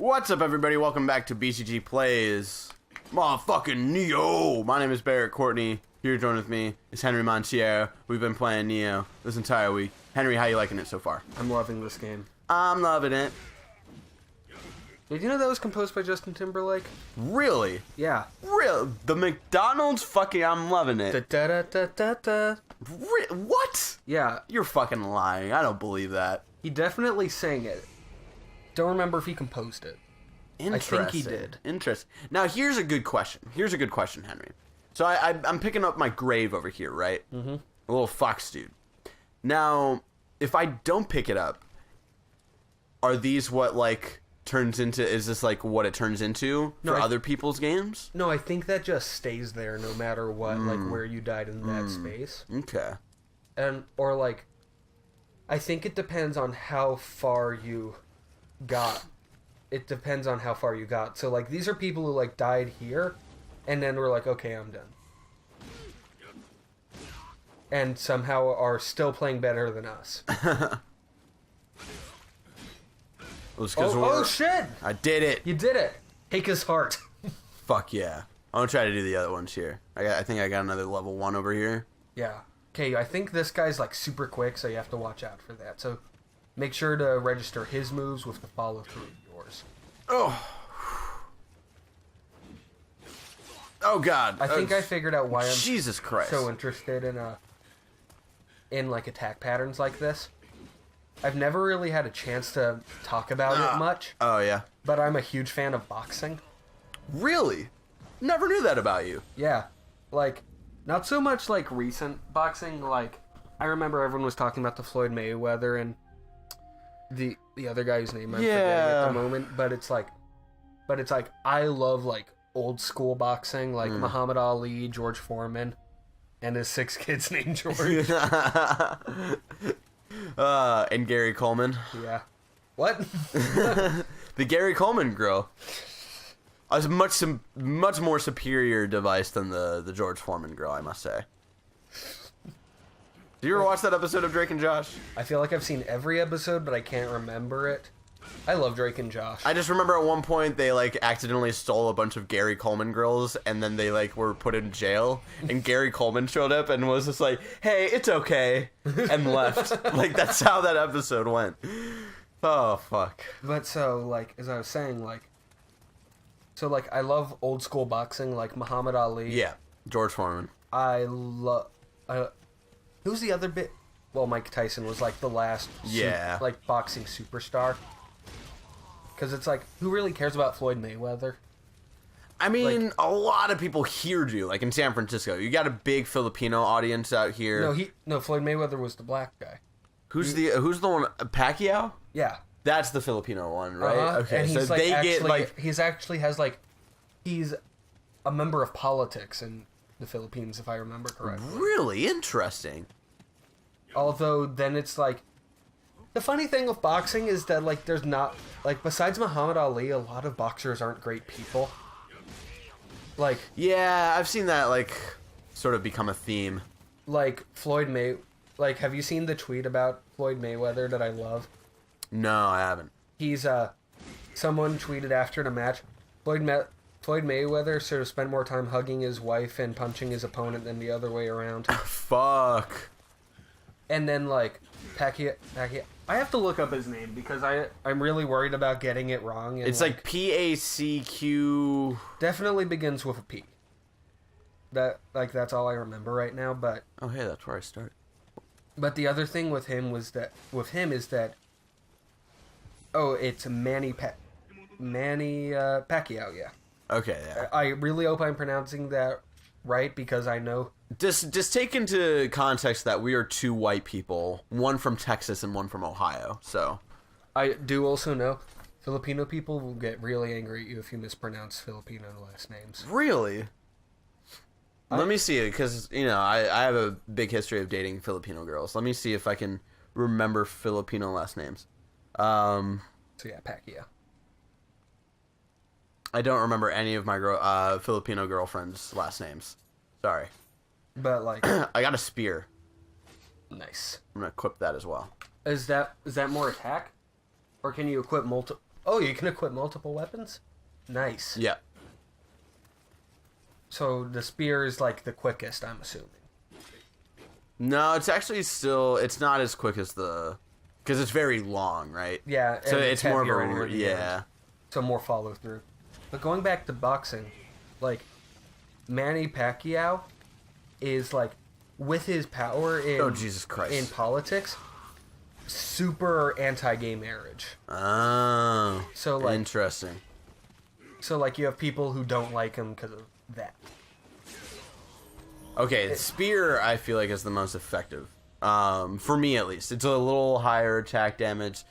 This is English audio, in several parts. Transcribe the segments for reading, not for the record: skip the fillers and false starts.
What's up, everybody? Welcome back to BzG Plays motherfucking Nioh. My name is Barrett Courtney. Here join with me is Henry Montiero. We've been playing Nioh this entire week. Henry, how you liking it so far? I'm loving this game. I'm loving it. Did you know that was composed by Justin Timberlake? Really? Yeah. Real? The McDonald's fucking I'm loving it. Da-da-da-da-da. What? Yeah. You're fucking lying. I don't believe that. He definitely sang it. Don't remember if he composed it. Interesting. I think he did. Interesting. Now, here's a good question. Henry. So I'm picking up my grave over here, right? Mm-hmm. A little fox dude. Now, if I don't pick it up, are these what, like, turns into... Is this, like, what it turns into for other people's games? No, I think that just stays there no matter what, like, where you died in that space. Okay. Or, like... I think it depends on how far you got. It depends on how far you got. So, like, these are people who, like, died here, and then were like, okay, I'm done. And somehow are still playing better than us. Oh, shit! I did it! You did it! Take his heart. Fuck yeah. I'm gonna try to do the other ones here. I think I got another level 1 over here. Yeah. Okay, I think this guy's, like, super quick, so you have to watch out for that. So, make sure to register his moves with the follow-through of yours. Oh. Oh, God. I think I figured out why I'm Jesus Christ. so interested in like, attack patterns like this. I've never really had a chance to talk about it much. Oh, yeah. But I'm a huge fan of boxing. Really? Never knew that about you. Yeah. Like, not so much, like, recent boxing. Like, I remember everyone was talking about the Floyd Mayweather and the other guy whose name I'm forgetting at the moment. But it's like, I love, like, old school boxing. Like, Muhammad Ali, George Foreman, and his 6 kids named George. And Gary Coleman. Yeah. What? The Gary Coleman girl. I was much more superior device than the George Foreman girl, I must say. Did you ever watch that episode of Drake and Josh? I feel like I've seen every episode, but I can't remember it. I love Drake and Josh. I just remember at one point they, like, accidentally stole a bunch of Gary Coleman girls, and then they, like, were put in jail, and Gary Coleman showed up and was just like, hey, it's okay, and left. Like, that's how that episode went. Oh, fuck. But so, like, as I was saying, like, I love old school boxing, like Muhammad Ali. Yeah, George Foreman. I love... who's the other bit? Well, Mike Tyson was, like, the last boxing superstar. Because it's like, who really cares about Floyd Mayweather? I mean, like, a lot of people here do. Like, in San Francisco. You got a big Filipino audience out here. No, Floyd Mayweather was the black guy. Who's the one? Pacquiao? Yeah. That's the Filipino one, right? Okay, and he's so like, he's a member of politics in the Philippines, if I remember correctly. Really interesting. Although, then it's like, the funny thing with boxing is that, like, there's not, like, besides Muhammad Ali, a lot of boxers aren't great people. Like... Yeah, I've seen that, like, sort of become a theme. Like, like, have you seen the tweet about Floyd Mayweather that I love? No, I haven't. He's, someone tweeted after the match, Floyd Mayweather sort of spent more time hugging his wife and punching his opponent than the other way around. Fuck. And then, like, Pacquiao, I have to look up his name because I'm really worried about getting it wrong. And it's like Pacq. Definitely begins with a P. That's all I remember right now, but... Oh, hey, that's where I start. But the other thing with him is that... Oh, it's Manny Pacquiao, yeah. Okay, yeah. I really hope I'm pronouncing that right because I know... Just take into context that we are 2 white people, one from Texas and one from Ohio, so... I do also know Filipino people will get really angry at you if you mispronounce Filipino last names. Really? Let me see it, because, you know, I have a big history of dating Filipino girls. Let me see if I can remember Filipino last names. So yeah, Pacquiao. I don't remember any of my Filipino girlfriends' last names. Sorry. But, like... I got a spear. Nice. I'm going to equip that as well. Is that more attack? Or can you equip Oh, you can equip multiple weapons? Nice. Yeah. So the spear is like the quickest, I'm assuming. No, it's actually still... It's not as quick as the... Because it's very long, right? Yeah. So and it's more of heavier a... in the Yeah. end. So more follow through. But going back to boxing, like, Manny Pacquiao is like, with his power in... Oh, Jesus Christ. In politics, super anti-gay marriage. Oh. So, like... Interesting. So, like, you have people who don't like him because of that. Okay, spear I feel like is the most effective. For me at least. It's a little higher attack damage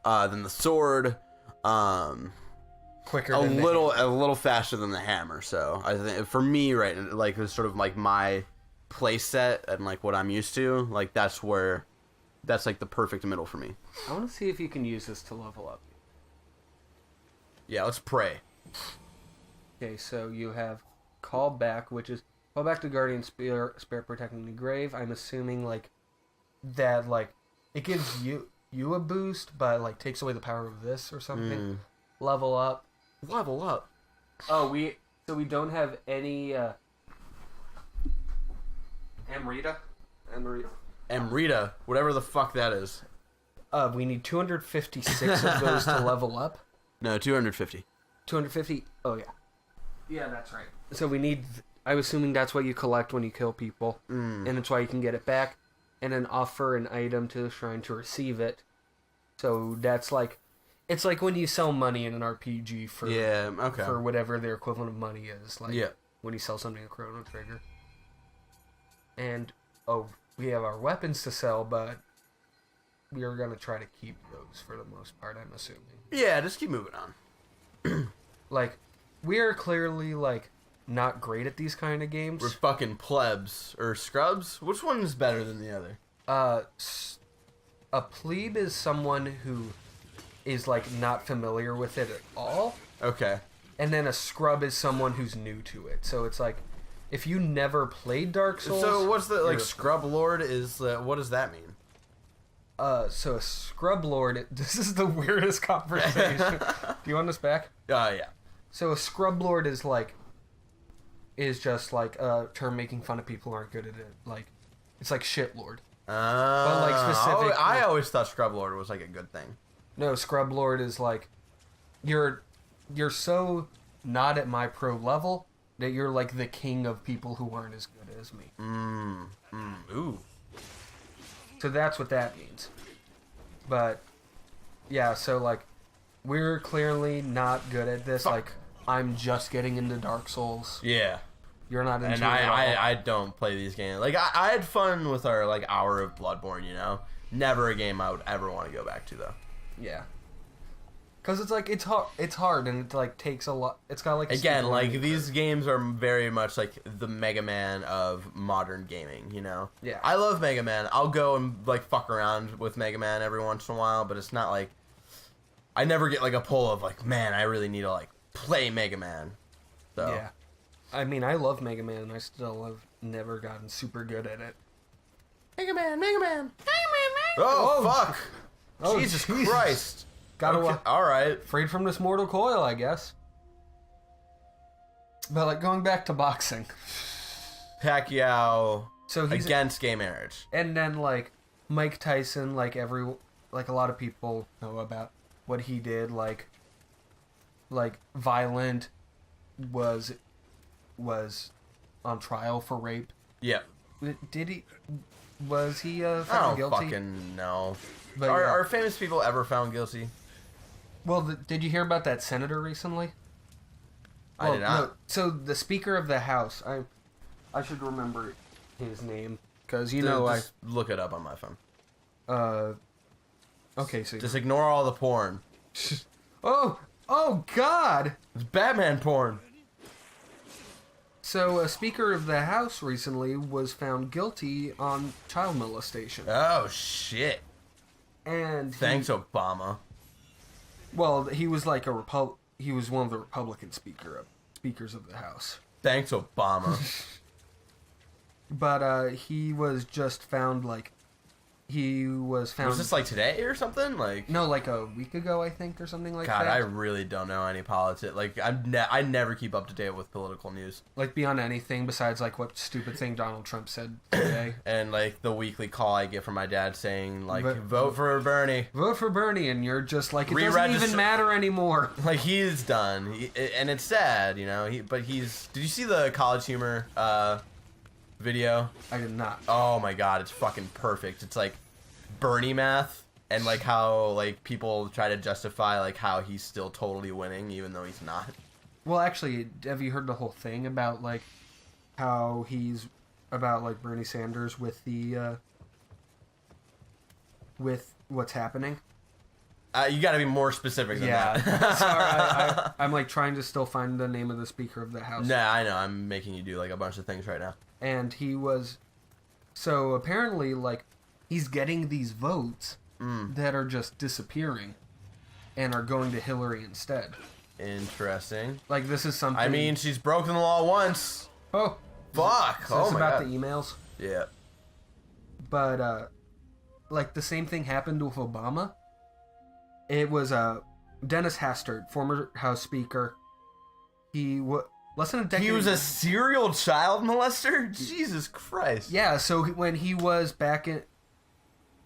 than the sword. Quicker A than little faster than the hammer. So I think for me, right, like it's sort of like my play set and like what I'm used to. Like that's like the perfect middle for me. I want to see if you can use this to level up. Yeah, let's pray. Okay, so you have Call Back, which is Call Back to Guardian Spirit Protecting the Grave. I'm assuming like that, like it gives you a boost, but like takes away the power of this or something. Level up. Level up. Oh, we don't have any Amrita. Amrita, whatever the fuck that is. We need 256 of those to level up. No, 250. 250? Oh, yeah. Yeah, that's right. So we need... I'm assuming that's what you collect when you kill people. And it's why you can get it back. And then offer an item to the shrine to receive it. So that's like... It's like when you sell money in an RPG for... Yeah, okay. For whatever their equivalent of money is. Like yeah. When you sell something in Chrono Trigger. And, we have our weapons to sell, but... We are going to try to keep those for the most part, I'm assuming. Yeah, just keep moving on. Like, we are clearly, like, not great at these kind of games. We're fucking plebs. Or scrubs? Which one is better than the other? A plebe is someone who is, like, not familiar with it at all. Okay. And then a scrub is someone who's new to it. So it's like, if you never played Dark Souls... So what's the, like, scrub lord is... what does that mean? So a scrub lord... This is the weirdest conversation. Do you want this back? Yeah. So a scrub lord is like... Is just like a term making fun of people who aren't good at it. Like, it's like shit lord. But like specific... I always thought scrub lord was like a good thing. No, scrub lord is like... You're so not at my pro level that you're like the king of people who aren't as good as me. Ooh. So that's what that means. But, yeah, so, like, we're clearly not good at this. Fuck. Like, I'm just getting into Dark Souls. Yeah. You're not into and it at all. I don't play these games. Like, I had fun with our, like, hour of Bloodborne, you know? Never a game I would ever want to go back to, though. Yeah. Because it's, like, it's hard, and it, like, takes a lot. It's got, like, Again, like, these games are very much, like, the Mega Man of modern gaming, you know? Yeah. I love Mega Man. I'll go and, like, fuck around with Mega Man every once in a while, but it's not, like... I never get, like, a pull of, like, man, I really need to, like, play Mega Man. So. Yeah. I mean, I love Mega Man, and I still have never gotten super good at it. Mega Man! Oh, fuck! Oh, Jesus Christ! Gotta okay, alright. Freed from this mortal coil, I guess. But, like, going back to boxing. Pacquiao So he's against gay marriage. And then, like, Mike Tyson, like, a lot of people know about what he did, like, Violent was on trial for rape. Yeah. Was he found I don't guilty? fucking know. But, are famous people ever found guilty? Well, did you hear about that senator recently? I did not. No, so the Speaker of the House, I should remember his name, because Just look it up on my phone. Okay, so... Just ignore all the porn. Oh, God! It's Batman porn. So, a Speaker of the House recently was found guilty on child molestation. Oh, shit. And Thanks, Obama. Well, he was like he was one of the Republican speakers of the House. Thanks, Obama. But he was just found, like, He was found. Was this like today or something? Like no, like a week ago, I think, or something like that. God, I really don't know any politics. Like I never keep up to date with political news. Like beyond anything besides like what stupid thing Donald Trump said today. And like the weekly call I get from my dad saying like vote for Bernie. Vote for Bernie, and you're just like it doesn't even matter anymore. Like he's done, and it's sad, you know. But he's. Did you see the College Humor video? I did not. Oh my God, it's fucking perfect. It's like Bernie math, and like how like people try to justify like how he's still totally winning even though he's not. Well, actually, have you heard the whole thing about like how he's about like Bernie Sanders with the with what's happening? You got to be more specific than that. Sorry, I'm like trying to still find the name of the Speaker of the House. Nah, I know. I'm making you do like a bunch of things right now. And he was, so apparently like he's getting these votes that are just disappearing, and are going to Hillary instead. Interesting. Like this is something. I mean, she's broken the law once. Oh, fuck! So oh it's my about God. the emails. Yeah. But like the same thing happened with Obama. It was Dennis Hastert, former House Speaker. He less than a decade. He was a serial child molester. Jesus Christ. Yeah. So when he was back in,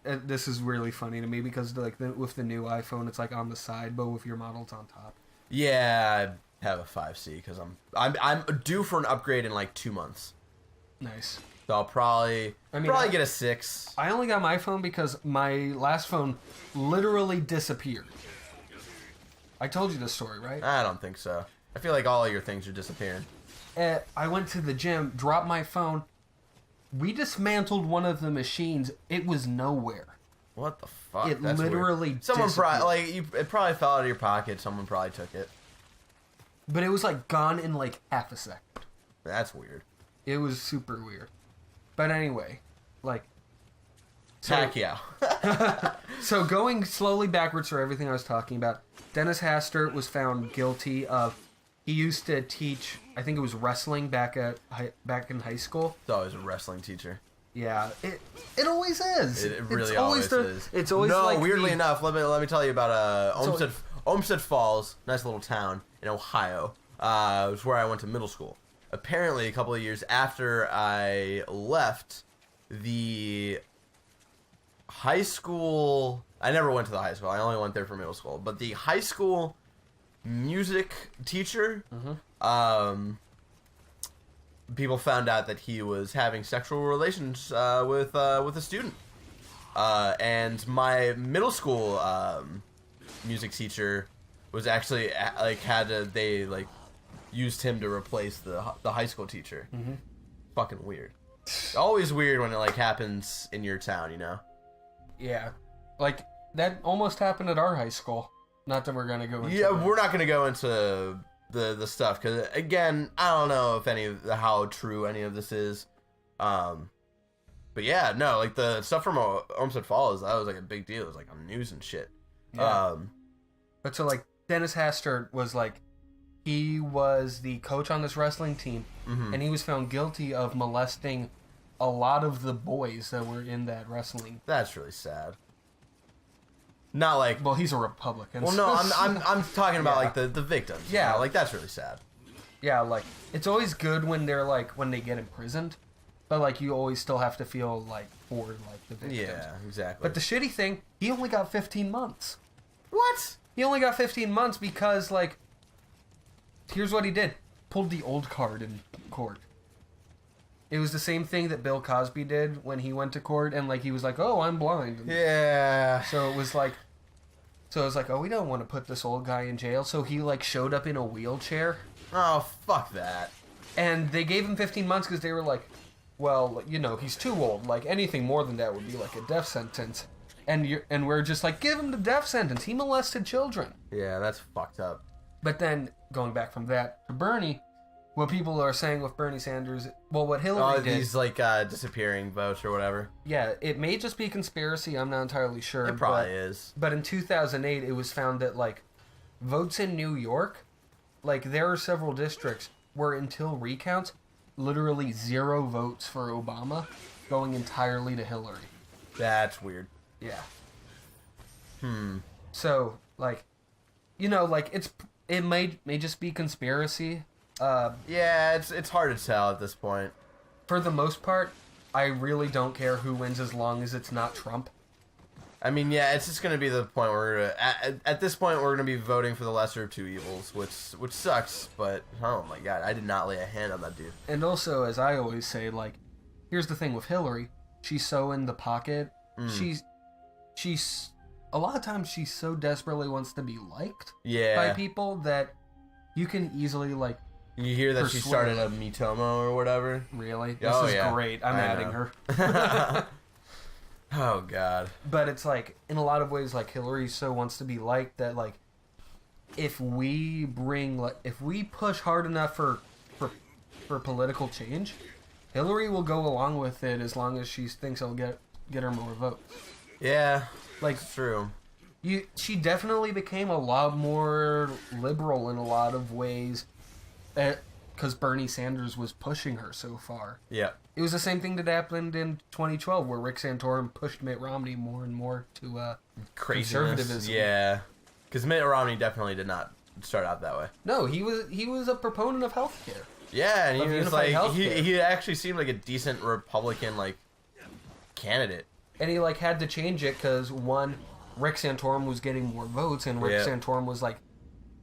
this is really funny to me because like with the new iPhone, it's like on the side, but with your model, it's on top. Yeah, I have a 5C because I'm due for an upgrade in like 2 months. Nice. So I'll probably get a 6. I only got my phone because my last phone literally disappeared. I told you this story, right? I don't think so. I feel like all of your things are disappearing. I went to the gym, dropped my phone. We dismantled one of the machines. It was nowhere. What the fuck? It That's literally weird. Someone disappeared. probably it probably fell out of your pocket. Someone probably took it. But it was like gone in like half a second. That's weird. It was super weird. But anyway, like Pacquiao. So going slowly backwards for everything I was talking about, Dennis Hastert was found guilty of. He used to teach, I think it was wrestling back in high school. It's always a wrestling teacher. Yeah, it always is. It really always is. It's always no. like Weirdly enough, let me tell you about Olmsted Falls, nice little town in Ohio. It was where I went to middle school. Apparently, a couple of years after I left, the high school... I never went to the high school. I only went there for middle school. But the high school music teacher, people found out that he was having sexual relations with a student. And my middle school music teacher was actually used him to replace the high school teacher. Mm-hmm. Fucking weird. Always weird when it like happens in your town, you know? Yeah, like that almost happened at our high school. Not that we're gonna go into. Yeah, that. we're not gonna go into the stuff because again, I don't know if how true any of this is. But yeah, no, like the stuff from Olmsted Falls, that was like a big deal. It was like on the news and shit. Yeah. But so like Dennis Hastert was like. He was the coach on this wrestling team, and he was found guilty of molesting a lot of the boys that were in that wrestling. That's really sad. Not like well, he's a Republican. Well, no, I'm talking about like the victims. Yeah, you know? Like that's really sad. Yeah, like it's always good when they're like when they get imprisoned, but like you always still have to feel like for like the victims. Yeah, exactly. But the shitty thing, he only got 15 months. What? He only got 15 months because like. Here's what he did. Pulled the old card in court. It was the same thing that Bill Cosby did when he went to court and like he was like, "Oh, I'm blind." Yeah. So it was like "Oh, we don't want to put this old guy in jail." So he like showed up in a wheelchair. Oh, fuck that. And they gave him 15 months cuz they were like, "Well, you know, he's too old. Like anything more than that would be like a death sentence." And we're just like, "Give him the death sentence. He molested children." Yeah, that's fucked up. But then, going back from that to Bernie, what people are saying with Bernie Sanders, well, what Hillary did... these, like, disappearing votes or whatever. Yeah, it may just be conspiracy, I'm not entirely sure. It probably is. But in 2008, it was found that, like, votes in New York, like, there are several districts where until recounts, literally 0 votes for Obama, going entirely to Hillary. That's weird. Yeah. Hmm. So, like, you know, like, it may just be conspiracy. Yeah, it's hard to tell at this point. For the most part, I really don't care who wins as long as it's not Trump. I mean, yeah, it's just gonna be the point where at this point we're gonna be voting for the lesser of two evils, which sucks. But oh my god, I did not lay a hand on that dude. And also, as I always say, like, here's the thing with Hillary: she's so in the pocket. She's a lot of times she so desperately wants to be liked by people that you can easily like. You hear that she started a Mitomo or whatever? Really? This is great. I'm adding her. Oh god. But it's like in a lot of ways, like Hillary so wants to be liked that like if we push hard enough for political change, Hillary will go along with it as long as she thinks it'll get her more votes. Yeah, like it's true. She definitely became a lot more liberal in a lot of ways, because Bernie Sanders was pushing her so far. Yeah. It was the same thing that happened in 2012, where Rick Santorum pushed Mitt Romney more and more to conservatism. Yeah, because Mitt Romney definitely did not start out that way. No, he was a proponent of healthcare. Yeah, and he was like he actually seemed like a decent Republican like candidate. And he like had to change it because one, Rick Santorum was getting more votes, and Rick Santorum was like.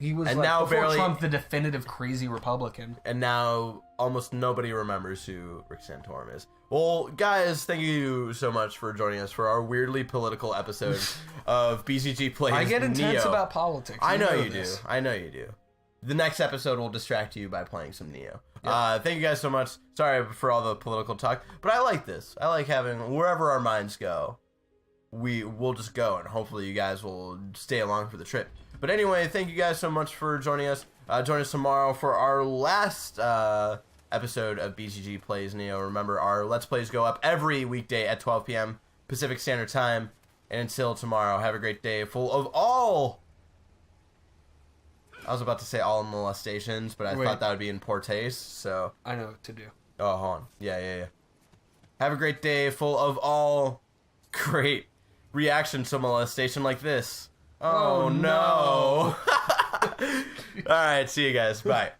He was and like, now before barely, Trump, the definitive crazy Republican. And now almost nobody remembers who Rick Santorum is. Well, guys, thank you so much for joining us for our weirdly political episode of BzG Plays I get intense Nioh. about politics. I know you do. I know you do. The next episode will distract you by playing some Nioh. Yep. Thank you guys so much. Sorry for all the political talk, but I like this. I like having wherever our minds go, we'll just go, and hopefully you guys will stay along for the trip. But anyway, thank you guys so much for joining us. Join us tomorrow for our last episode of BzG Plays Nioh. Remember, our Let's Plays go up every weekday at 12 p.m. Pacific Standard Time. And until tomorrow, have a great day full of all... I was about to say all molestations, but I thought that would be in poor taste, so... I know what to do. Oh, hold on. Yeah. Have a great day full of all great reactions to molestation like this. Oh, no. All right, see you guys. Bye.